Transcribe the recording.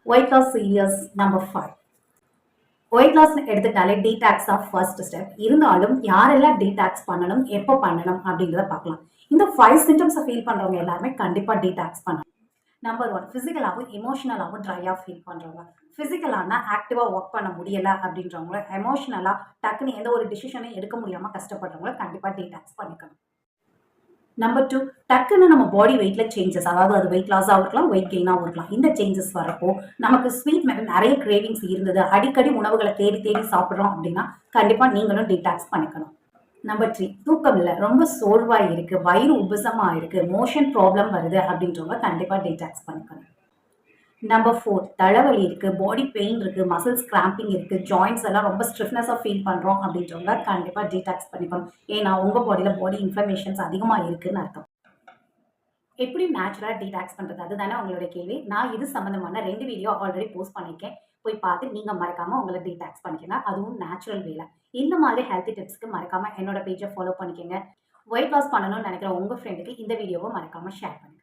weight loss series number 5. weight loss எடுத்துட்டாலே detox of first step. இருந்தாலும் யாரெல்லாம் detox பண்ணணும், எப்போ பண்ணணும் அப்படிங்கிறத பார்க்கலாம். இந்த 5 சிம்டம்ஸை ஃபீல் பண்றவங்க எல்லாருமே கண்டிப்பா டீடாக்ஸ் பண்ணணும். நம்பர் 1, பிசிக்கலாகவும் எமோஷனலாகவும் ட்ரையா ஃபீல் பண்றவங்க. பிசிக்கலானா ஆக்டிவா ஒர்க் பண்ண முடியல அப்படின்றவங்க, எமோஷனலா டக்குன்னு எந்த ஒரு டிசிஷனையும் எடுக்க முடியாம கஷ்டப்படுறவங்க கண்டிப்பா டீடாக்ஸ் பண்ணிக்கணும். நம்பர் 2, டக்குன்னு நம்ம பாடி வெயிட்ல சேஞ்சஸ், அதாவது அது வெயிட் லாஸாகவும் இருக்கலாம், வெயிட் கெயினாகவும் இருக்கலாம். இந்த சேஞ்சஸ் வரப்போ நமக்கு ஸ்வீட் மேல நிறைய கிரேவிங்ஸ் இருந்தது, அடிக்கடி உணவுகளை தேடி தேடி சாப்பிட்றோம் அப்படின்னா கண்டிப்பா நீங்களும் டீடாக்ஸ் பண்ணிக்கணும். நம்பர் 3, தூக்கம் இல்லை, ரொம்ப சோர்வா இருக்கு, வயிறு உபசமா இருக்கு, மோஷன் ப்ராப்ளம் வருது அப்படின்றவங்க கண்டிப்பா டீடாக்ஸ் பண்ணிக்கணும். நம்பர் 4, தலைவலி இருக்கு, பாடி பெயின் இருக்கு, மசில்ஸ் கிராம்பிங் இருக்கு, ஜாயின்ஸ் எல்லாம் ரொம்ப ஸ்டிஃப்னஸா ஃபீல் பண்றோம் அப்படின்றவங்க கண்டிப்பா டீடாக்ஸ் பண்ணிக்கணும். ஏன்னா உங்க பாடி இன்ஃப்ளமேஷன்ஸ் அதிகமா இருக்குன்னு அர்த்தம். எப்படி நேச்சுரலா டீடாக்ஸ் பண்றது, அதுதானே உங்களுடைய கேள்வி. நான் இது சம்பந்தமான 2 வீடியோ ஆல்ரெடி போஸ்ட் பண்ணிருக்கேன். போய் பார்த்து நீங்க மறக்காம உங்களை டீடாக்ஸ் பண்ணிக்கங்க, அதுவும் நேச்சுரல் வேல. இந்த மாதிரி ஹெல்த்தி டிப்ஸ்க்கு மறக்காம என்னோட பேஜை ஃபாலோ பண்ணிக்கங்க. வெயிட் லாஸ் பண்ணணும்னு நினைக்கிற உங்க ஃப்ரெண்டுக்கு இந்த வீடியோவை மறக்காம ஷேர் பண்ணுங்க.